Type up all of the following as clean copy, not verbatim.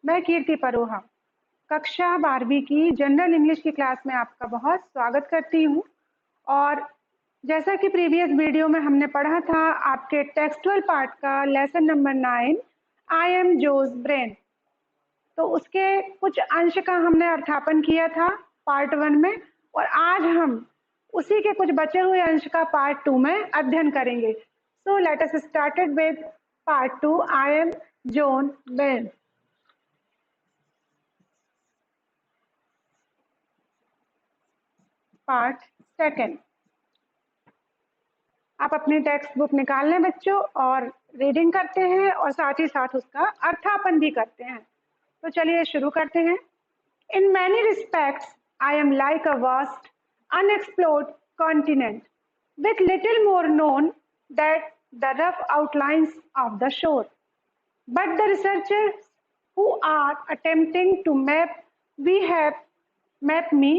मैं कीर्ति परोहा कक्षा 12वीं की जनरल इंग्लिश की क्लास में आपका बहुत स्वागत करती हूँ। और जैसा कि प्रीवियस वीडियो में हमने पढ़ा था आपके टेक्सटुअल पार्ट का lesson number 9 I am Joe's brain, तो उसके कुछ अंश का हमने अर्थापन किया था पार्ट 1 में, और आज हम उसी के कुछ बचे हुए अंश का पार्ट 2 में अध्ययन करेंगे। So let us started with part 2 I am zone brain. Part second. आप अपनी टेक्स्ट बुक निकाल लें बच्चों और रीडिंग करते हैं और साथ ही साथ उसका अर्थापन भी करते हैं। तो चलिए शुरू करते हैं। In many respects I am like a vast unexplored continent with little more known than the rough outlines of the shore. But the researchers who are attempting to map me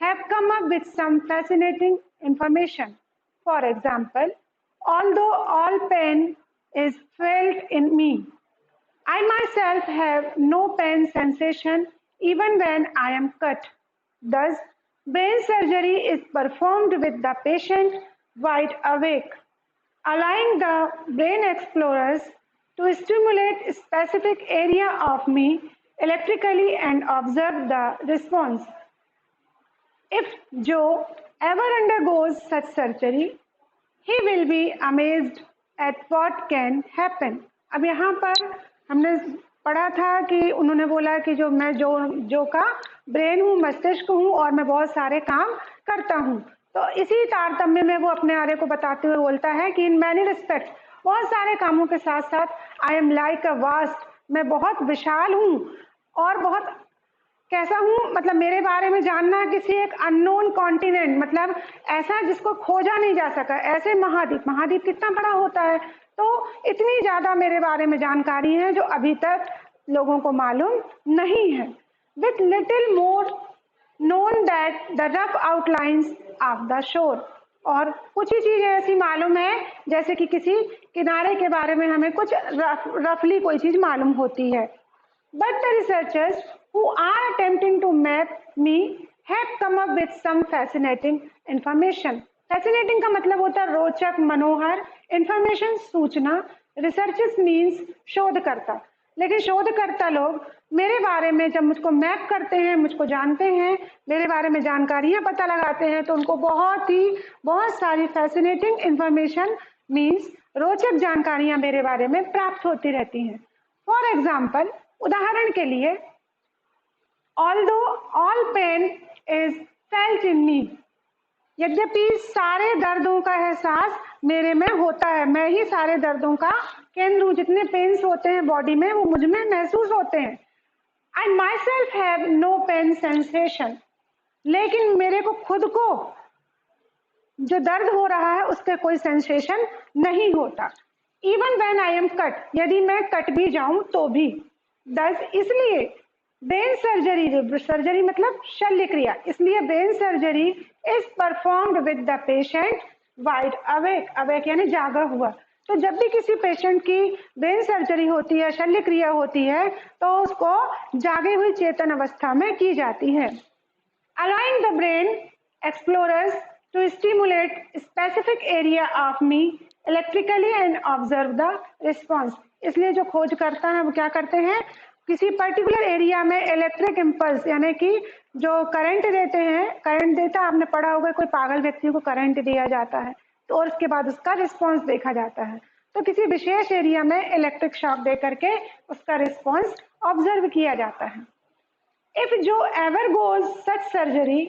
have come up with some fascinating information. For example, although all pain is felt in me, I myself have no pain sensation even when I am cut. Thus, brain surgery is performed with the patient wide awake, allowing the brain explorers to stimulate a specific area of me electrically and observe the response. If Joe ever undergoes such surgery, he will be amazed at what can happen. अब यहाँ पर हमने पढ़ा था कि उन्होंने बोला कि जो का ब्रेन हूँ, मस्तिष्क हूँ और मैं बहुत सारे काम करता हूँ। तो इसी तारतम्य में वो अपने आरे को बताते हुए बोलता है कि इन मैनी रिस्पेक्ट, बहुत सारे कामों के साथ साथ I am like a vast, मैं बहुत विशाल हूँ और बहुत कैसा हूँ, मतलब मेरे बारे में जानना किसी एक अननोन कॉन्टिनेंट, मतलब ऐसा जिसको खोजा नहीं जा सका, ऐसे महाद्वीप कितना बड़ा होता है, तो इतनी ज्यादा मेरे बारे में जानकारी है जो अभी तक लोगों को मालूम नहीं है। With little more known that the rough outlines of the shore, और कुछ ही चीजें ऐसी मालूम है जैसे कि किसी किनारे के बारे में हमें कुछ रफली कोई चीज मालूम होती है। But the researchers who are attempting to map me have come up with some fascinating information. Fascinating का मतलब होता है रोचक, मनोहर, information सूचना, researches means शोधकर्ता। लेकिन शोधकर्ता लोग मेरे बारे में जब मुझको मैप करते हैं, मुझको जानते हैं, मेरे बारे में जानकारियां पता लगाते हैं, तो उनको बहुत सारी फैसिनेटिंग इंफॉर्मेशन मीन्स रोचक जानकारियां मेरे बारे में प्राप्त होती रहती हैं। फॉर एग्जाम्पल, उदाहरण के लिए, although all pain is felt in me, यद्यपि सारे दर्दों का एहसास मेरे में होता है, मैं ही सारे दर्दों का केंद्र हूँ, जितने पेन्स होते हैं बॉडी में वो मुझ में महसूस होते हैं। आई my self have no pain sensation, लेकिन मेरे को खुद को जो दर्द हो रहा है उसके कोई सेंसेशन नहीं होता। Even when I am cut, यदि मैं कट भी जाऊं तो भी। दस, इसलिए ब्रेन सर्जरी मतलब शल्य क्रिया, इसलिए brain surgery is performed with the patient wide awake, awake यानी जागा हुआ। तो जब भी किसी पेशेंट की ब्रेन सर्जरी होती है, शल्य क्रिया होती है, तो उसको जागे हुई चेतन अवस्था में की जाती है। allowing the brain explorers to stimulate specific area of me electrically and observe the response। इसलिए जो खोज करता है वो क्या करते हैं, किसी पर्टिकुलर एरिया में इलेक्ट्रिक इम्पल्स यानी कि जो करंट देते हैं, करंट देता, आपने पढ़ा होगा कोई पागल व्यक्ति को करंट दिया जाता है तो और उसके बाद उसका रिस्पॉन्स देखा जाता है, तो किसी विशेष एरिया में इलेक्ट्रिक शॉक दे करके उसका रिस्पॉन्स ऑब्जर्व किया जाता है। If Joe ever goes such surgery,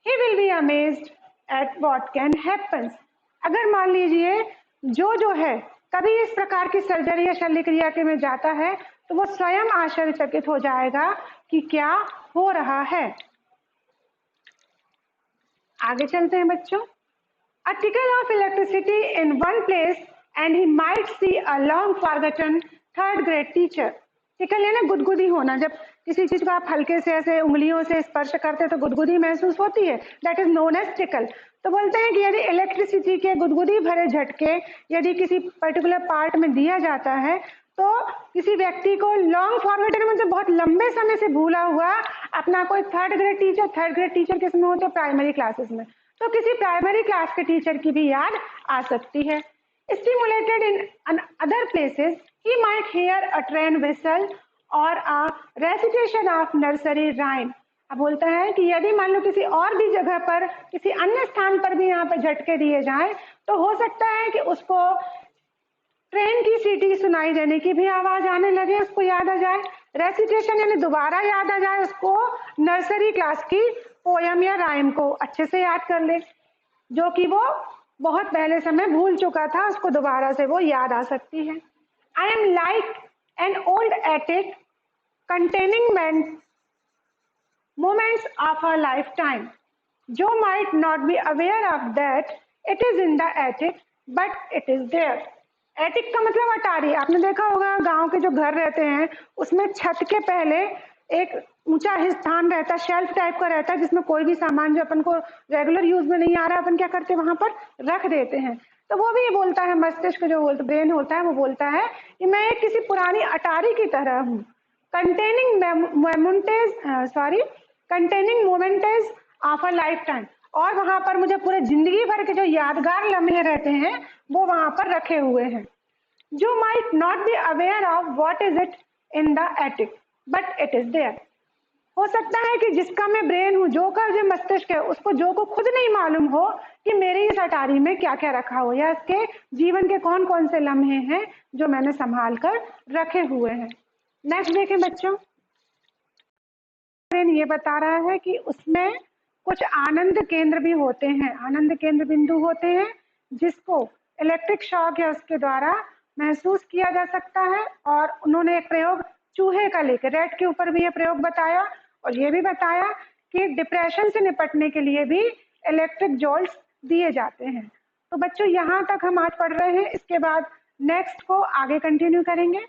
he will be amazed at what can happen। अगर मान लीजिए जो है कभी इस प्रकार की सर्जरी या शल्य क्रिया के में जाता है तो वो स्वयं आश्चर्यचकित हो जाएगा कि क्या हो रहा है। आगे चलते हैं बच्चों। A tickle of electricity in one place and he might see a long forgotten third grade teacher। Tackle है ना गुदगुदी होना, जब किसी चीज को आप हल्के से ऐसे उंगलियों से स्पर्श करते हैं तो गुदगुदी महसूस होती है, that is known as tickle. तो बोलते हैं कि यदि इलेक्ट्रिसिटी के गुदगुदी भरे झटके यदि किसी पर्टिकुलर पार्ट में दिया जाता है तो किसी व्यक्ति को लॉन्ग फॉरगेटन मतलब बहुत लंबे समय से भूला हुआ अपना कोई थर्ड ग्रेड टीचर किस में होते हैं? प्राइमरी क्लासेस में। तो किसी प्राइमरी क्लास के टीचर की भी याद आ सकती है। Stimulated in other places, he might hear a train whistle or a recitation of nursery rhyme. अब बोलता है कि यदि मान लो किसी और भी जगह पर, किसी अन्य स्थान पर भी यहाँ पर झटके दिए जाएं, तो हो सकता है कि उसको ट्रेन की सीटी सुनाई देने की भी आवाज आने लगे, उसको याद आ जाए। रेसिटेशन यानी दोबारा याद आ जाए उसको नर्सरी क्लास की पोयम या राइम को अच्छे से याद कर ले, जो कि वो बहुत पहले समय भूल चुका था, उसको दोबारा से वो याद आ सकती है। I am like an old attic containing moments of a lifetime. Joe might not be aware of that it is in the attic, but it is there. Attic का मतलब अटारी। आपने देखा होगा गांव के जो घर रहते हैं उसमें छत के पहले एक ऊंचा स्थान रहता है, शेल्फ टाइप का रहता है, जिसमें कोई भी सामान जो अपन को रेगुलर यूज में नहीं आ रहा है अपन क्या करते हैं वहां पर रख देते हैं। तो वो भी बोलता है, मस्तिष्क जो ब्रेन होता है वो बोलता है कि मैं एक किसी पुरानी अटारी की तरह हूँ। Containing mementoes of a lifetime, और वहां पर मुझे पूरे जिंदगी भर के जो यादगार लम्हे रहते हैं वो वहां पर रखे हुए हैं। जो might not be aware of what is it in the attic but it is there. हो सकता है कि जिसका मैं ब्रेन हूँ, जो का जो मस्तिष्क है, उसको जो को खुद नहीं मालूम हो कि मेरे इस अटारी में क्या क्या रखा हो, या इसके जीवन के कौन कौन से लम्हे हैं जो मैंने संभाल कर रखे हुए हैं। नेक्स्ट देखें बच्चों, ये बता रहा है कि उसमें कुछ आनंद केंद्र भी होते हैं, आनंद केंद्र बिंदु होते हैं जिसको इलेक्ट्रिक शॉक या उसके द्वारा महसूस किया जा सकता है। और उन्होंने एक प्रयोग चूहे का लेकर रेड के ऊपर भी ये प्रयोग बताया, और ये भी बताया कि डिप्रेशन से निपटने के लिए भी इलेक्ट्रिक जोल्ट्स दिए जाते हैं। तो बच्चों यहाँ तक हम आज पढ़ रहे हैं, इसके बाद नेक्स्ट को आगे कंटिन्यू करेंगे।